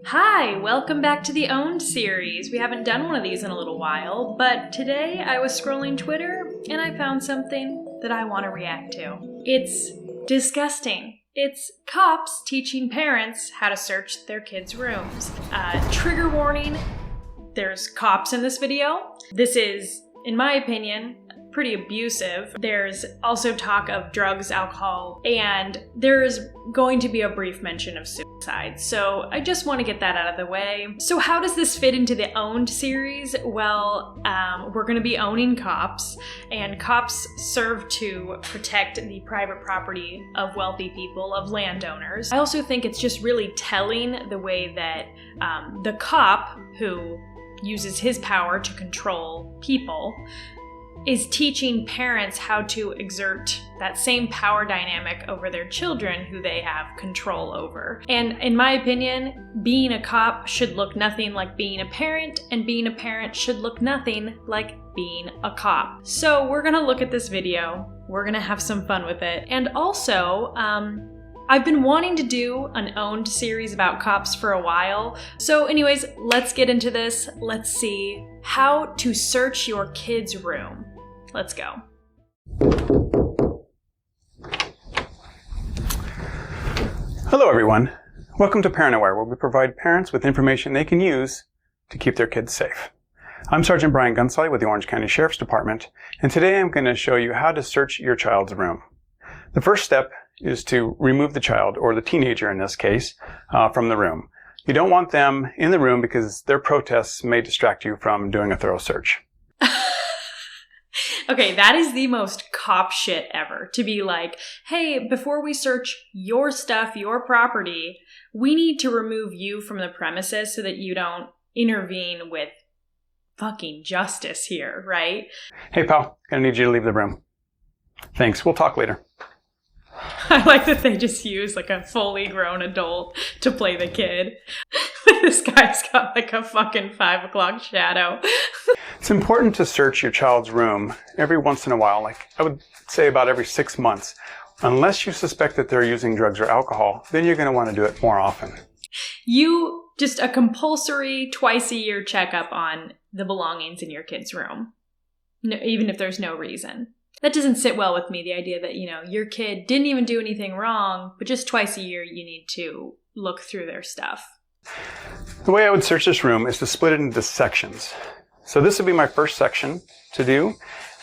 Hi, welcome back to the Owned series. We haven't done one of these in a little while, but today I was scrolling Twitter and I found something that I want to react to. It's disgusting. It's cops teaching parents how to search their kids' rooms. Trigger warning, there's cops in this video. This is, in my opinion, pretty abusive. There's also talk of drugs, alcohol, and there's going to be a brief mention of suicide. So I just want to get that out of the way. So how does this fit into the Owned series? Well, we're going to be owning cops, and cops serve to protect the private property of wealthy people, of landowners. I also think it's just really telling the way that the cop, who uses his power to control people, is teaching parents how to exert that same power dynamic over their children who they have control over. And in my opinion, being a cop should look nothing like being a parent, and being a parent should look nothing like being a cop. So we're gonna look at this video, we're gonna have some fun with it, and also, I've been wanting to do an Owned series about cops for a while. So anyways, let's get into this. Let's see how to search your kid's room. Let's go. Hello everyone. Welcome to Parental, where we provide parents with information they can use to keep their kids safe. I'm Sergeant Brian Gunsolly with the Orange County Sheriff's Department, and today I'm going to show you how to search your child's room. The first step is to remove the child, or the teenager in this case, from the room. You don't want them in the room because their protests may distract you from doing a thorough search. Okay, that is the most cop shit ever. To be like, hey, before we search your stuff, your property, we need to remove you from the premises so that you don't intervene with fucking justice here, right? Hey pal, gonna need you to leave the room. Thanks, we'll talk later. I like that they just use like a fully grown adult to play the kid. This guy's got like a fucking 5 o'clock shadow. It's important to search your child's room every once in a while, like I would say about every 6 months. Unless you suspect that they're using drugs or alcohol, then you're going to want to do it more often. Just a compulsory twice-a-year checkup on the belongings in your kid's room, no, even if there's no reason. That doesn't sit well with me, the idea that, your kid didn't even do anything wrong, but just twice a year you need to look through their stuff. The way I would search this room is to split it into sections. So this would be my first section to do,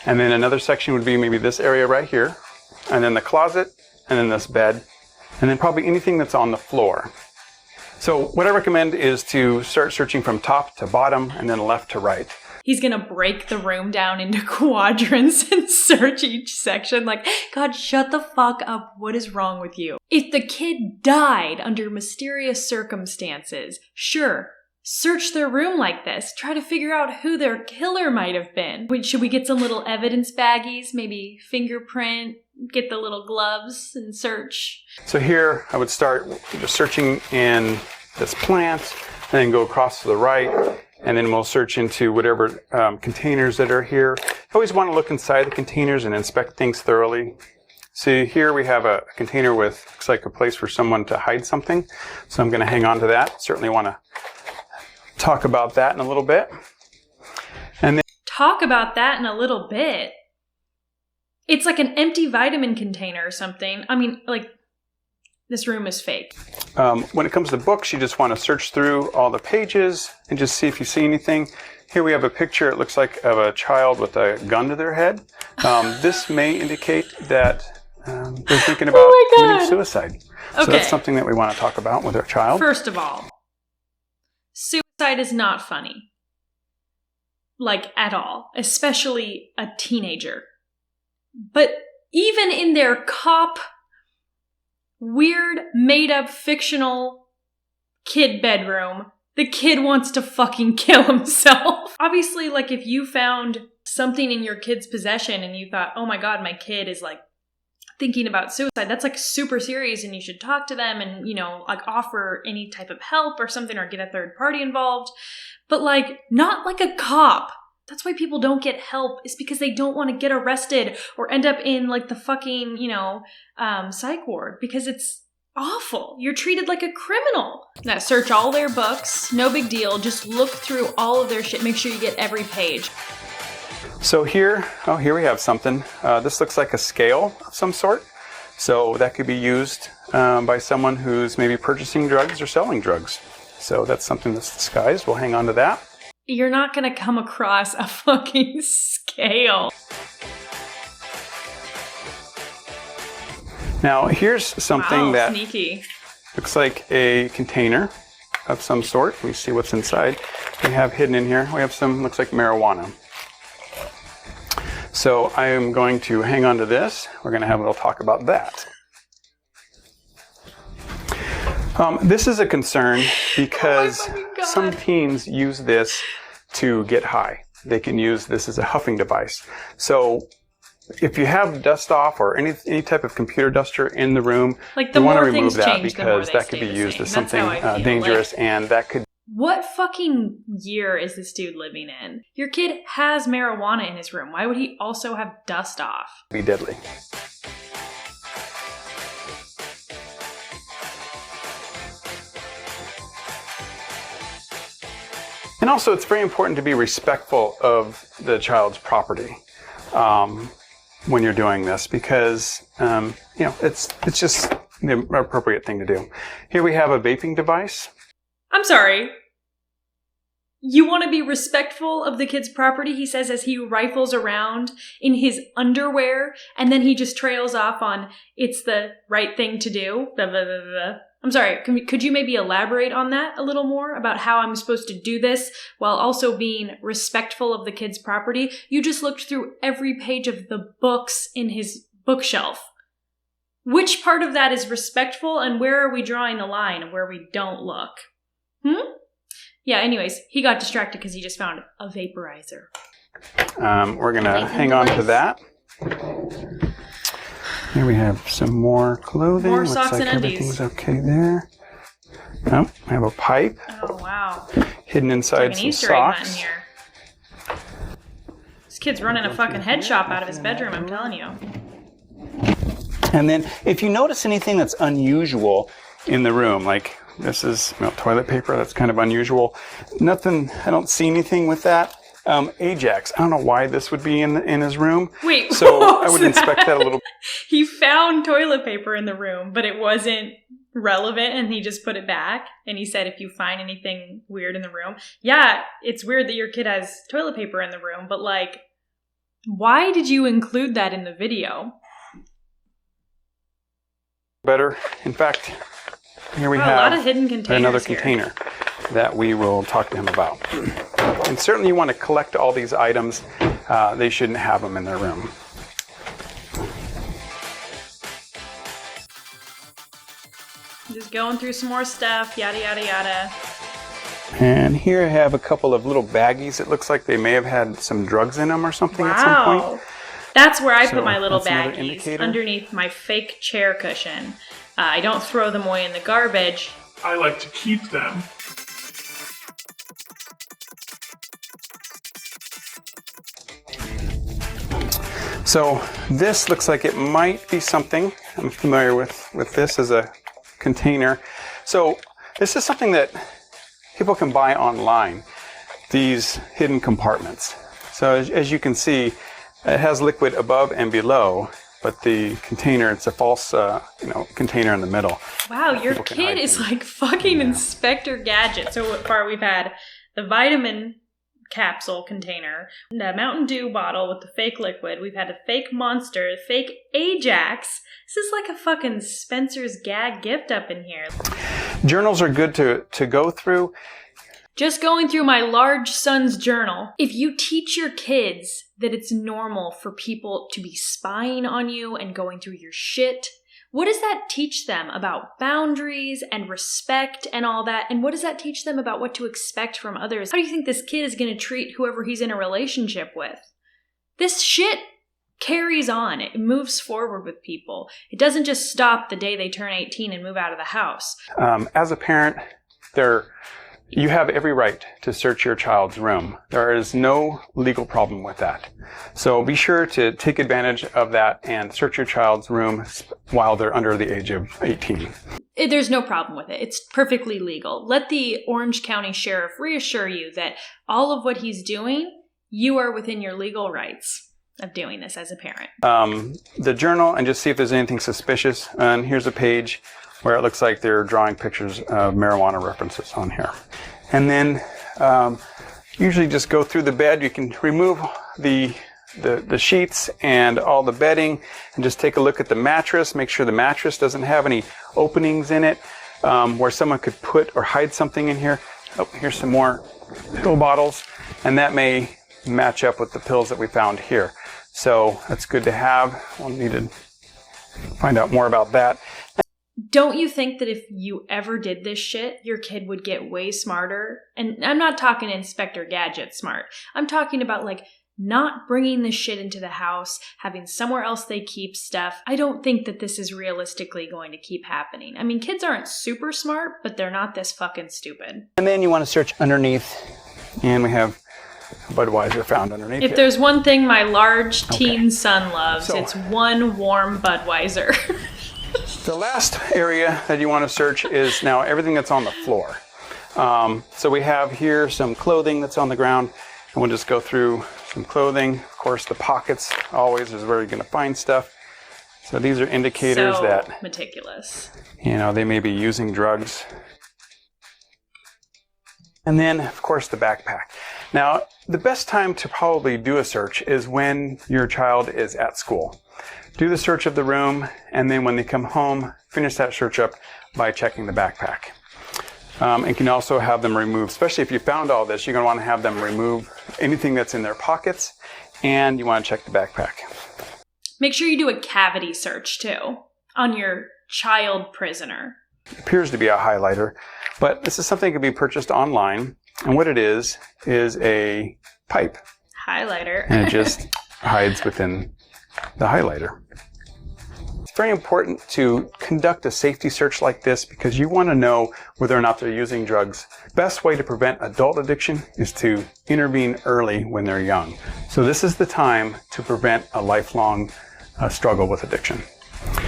and then another section would be maybe this area right here, and then the closet, and then this bed, and then probably anything that's on the floor. So what I recommend is to start searching from top to bottom and then left to right. He's gonna break the room down into quadrants and search each section. Like, God, shut the fuck up. What is wrong with you? If the kid died under mysterious circumstances, sure, search their room like this. Try to figure out who their killer might have been. Wait, should we get some little evidence baggies? Maybe fingerprint? Get the little gloves and search? So here I would start just searching in this plant, and then go across to the right. And then we'll search into whatever containers that are here. I always want to look inside the containers and inspect things thoroughly. See, here we have a container with, looks like a place for someone to hide something. So I'm going to hang on to that. Certainly want to talk about that in a little bit. And then talk about that in a little bit? It's like an empty vitamin container or something. I mean, like, this room is fake. When it comes to books, you just want to search through all the pages and just see if you see anything. Here we have a picture, it looks like, of a child with a gun to their head. This may indicate that they're thinking about committing suicide. So that's something that we want to talk about with our child. First of all, suicide is not funny. Like, at all. Especially a teenager. But even in their cop weird, made-up, fictional kid bedroom, the kid wants to fucking kill himself. Obviously, like, if you found something in your kid's possession and you thought, oh my God, my kid is, like, thinking about suicide, that's, like, super serious and you should talk to them and, like, offer any type of help or something or get a third party involved. But, like, not like a cop. That's why people don't get help, is because they don't want to get arrested or end up in, like, the fucking, psych ward, because it's awful. You're treated like a criminal. Now, search all their books. No big deal. Just look through all of their shit. Make sure you get every page. So here we have something. This looks like a scale of some sort. So that could be used by someone who's maybe purchasing drugs or selling drugs. So that's something that's disguised. We'll hang on to that. You're not gonna come across a fucking scale. Now here's something that sneaky. Looks like a container of some sort. Let me see what's inside. We have hidden in here, we have some, looks like marijuana. So I am going to hang on to this. We're going to have a little talk about that. This is a concern because some teens use this to get high. They can use this as a huffing device. So if you have dust off or any type of computer duster in the room, like you want to remove that because that could be used as something dangerous, and that could... What fucking year is this dude living in? Your kid has marijuana in his room. Why would he also have dust off? Be deadly. And also, it's very important to be respectful of the child's property when you're doing this, because it's just the appropriate thing to do. Here we have a vaping device. I'm sorry. You want to be respectful of the kid's property, he says, as he rifles around in his underwear, and then he just trails off on, it's the right thing to do. Blah, blah, blah, blah. I'm sorry, could you maybe elaborate on that a little more about how I'm supposed to do this while also being respectful of the kid's property? You just looked through every page of the books in his bookshelf. Which part of that is respectful, and where are we drawing the line where we don't look? Yeah, anyways, he got distracted because he just found a vaporizer. We're going to hang on to that. Here we have some more clothing. More socks Looks like and undies. Everything's okay there. Oh, I have a pipe. Oh, wow. Hidden inside like some an Easter egg hunt in socks. here. This kid's running a fucking head shop out of his bedroom, I'm telling you. And then, if you notice anything that's unusual in the room, like this is toilet paper, that's kind of unusual. Nothing, I don't see anything with that. Ajax, I don't know why this would be in his room. Wait, so I would inspect that a little. He found toilet paper in the room, but it wasn't relevant, and he just put it back. And he said, if you find anything weird in the room, yeah, it's weird that your kid has toilet paper in the room, but like, why did you include that in the video? Better. In fact, here we have a lot of hidden containers another here. container that we will talk to him about. And certainly you want to collect all these items. They shouldn't have them in their room. Just going through some more stuff, yada, yada, yada. And here I have a couple of little baggies. It looks like they may have had some drugs in them or something at some point. That's where I put my little that's another baggies, indicator. underneath my fake chair cushion. I don't throw them away in the garbage. I like to keep them. So this looks like it might be something. I'm familiar with this as a container. So this is something that people can buy online, these hidden compartments. So as you can see, it has liquid above and below, but the container, it's a false container in the middle. Wow, your kid is like fucking Inspector Gadget. So far we've had the vitamin capsule container, the Mountain Dew bottle with the fake liquid. We've had a fake Monster, fake Ajax. This is like a fucking Spencer's gag gift up in here. Journals are good to go through. Just going through my large son's journal. If you teach your kids that it's normal for people to be spying on you and going through your shit, what does that teach them about boundaries and respect and all that? And what does that teach them about what to expect from others? How do you think this kid is going to treat whoever he's in a relationship with? This shit carries on. It moves forward with people. It doesn't just stop the day they turn 18 and move out of the house. As a parent, you have every right to search your child's room. There is no legal problem with that. So be sure to take advantage of that and search your child's room while they're under the age of 18. There's no problem with it. It's perfectly legal. Let the Orange County Sheriff reassure you that all of what he's doing, you are within your legal rights of doing this as a parent. The journal, and just see if there's anything suspicious. And here's a page where it looks like they're drawing pictures of marijuana references on here. And then usually just go through the bed. You can remove the sheets and all the bedding and just take a look at the mattress. Make sure the mattress doesn't have any openings in it where someone could put or hide something in here. Oh, here's some more pill bottles, and that may match up with the pills that we found here. So that's good to have. We'll need to find out more about that. Don't you think that if you ever did this shit, your kid would get way smarter? And I'm not talking Inspector Gadget smart. I'm talking about like not bringing this shit into the house, having somewhere else they keep stuff. I don't think that this is realistically going to keep happening. I mean, kids aren't super smart, but they're not this fucking stupid. And then you want to search underneath, and we have Budweiser found underneath. If there's one thing my large teen son loves, it's one warm Budweiser. The last area that you want to search is now everything that's on the floor. So we have here some clothing that's on the ground, and we'll just go through some clothing. Of course, the pockets always is where you're going to find stuff. So these are indicators so that meticulous. You know, they may be using drugs. And then, of course, the backpack. Now, the best time to probably do a search is when your child is at school. Do the search of the room, and then when they come home, finish that search up by checking the backpack. And you can also have them remove, especially if you found all this, you're going to want to have them remove anything that's in their pockets, and you want to check the backpack. Make sure you do a cavity search, too, on your child prisoner. It appears to be a highlighter, but this is something that can be purchased online, and what it is a pipe. Highlighter. And it just hides within the highlighter. It's very important to conduct a safety search like this because you want to know whether or not they're using drugs. Best way to prevent adult addiction is to intervene early when they're young. So this is the time to prevent a lifelong struggle with addiction.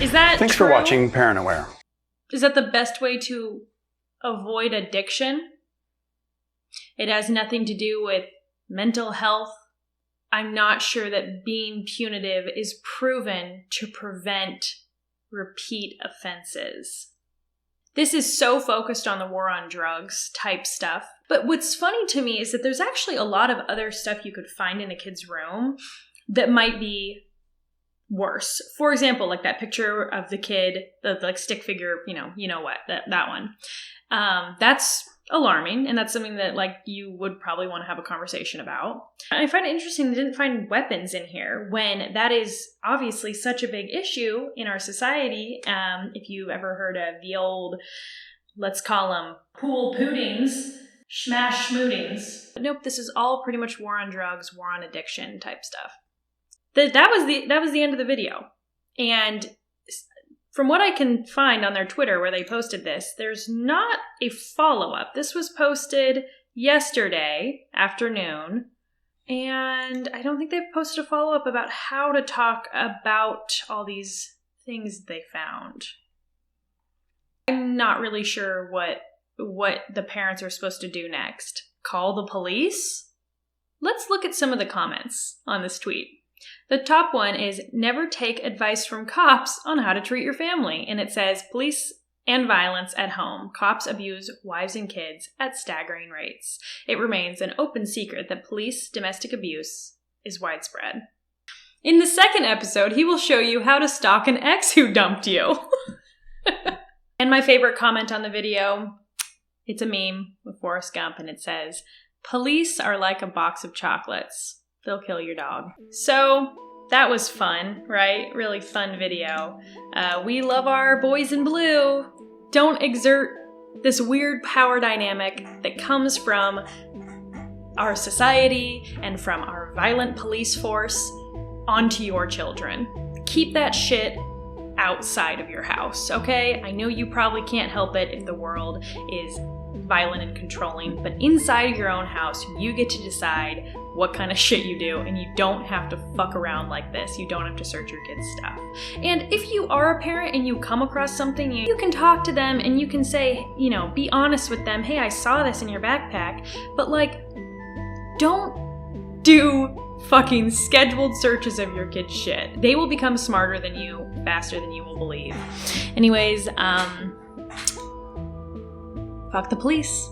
Is that Thanks true? for watching Parent Aware. Is that the best way to avoid addiction? It has nothing to do with mental health. I'm not sure that being punitive is proven to prevent repeat offenses. This is so focused on the war on drugs type stuff. But what's funny to me is that there's actually a lot of other stuff you could find in a kid's room that might be worse. For example, like that picture of the kid, the like stick figure, you know what, that one. That's alarming, and that's something that like you would probably want to have a conversation about. I find it interesting they didn't find weapons in here when that is obviously such a big issue in our society. If you've ever heard of the old, let's call them pool pootings, smash schmootings. Nope, this is all pretty much war on drugs, war on addiction type stuff. That was the end of the video. And from what I can find on their Twitter where they posted this, there's not a follow-up. This was posted yesterday afternoon, and I don't think they've posted a follow-up about how to talk about all these things they found. I'm not really sure what the parents are supposed to do next. Call the police? Let's look at some of the comments on this tweet. The top one is, never take advice from cops on how to treat your family. And it says, police and violence at home. Cops abuse wives and kids at staggering rates. It remains an open secret that police domestic abuse is widespread. In the second episode, he will show you how to stalk an ex who dumped you. And my favorite comment on the video, it's a meme with Forrest Gump, and it says, police are like a box of chocolates. They'll kill your dog. So that was fun, right? Really fun video. We love our boys in blue. Don't exert this weird power dynamic that comes from our society and from our violent police force onto your children. Keep that shit outside of your house, okay? I know you probably can't help it if the world is violent and controlling, but inside your own house, you get to decide what kind of shit you do, and you don't have to fuck around like this. You don't have to search your kids' stuff. And if you are a parent and you come across something, you can talk to them and you can say, you know, be honest with them, hey, I saw this in your backpack, but like, don't do fucking scheduled searches of your kids' shit. They will become smarter than you faster than you will believe. Anyways, fuck the police.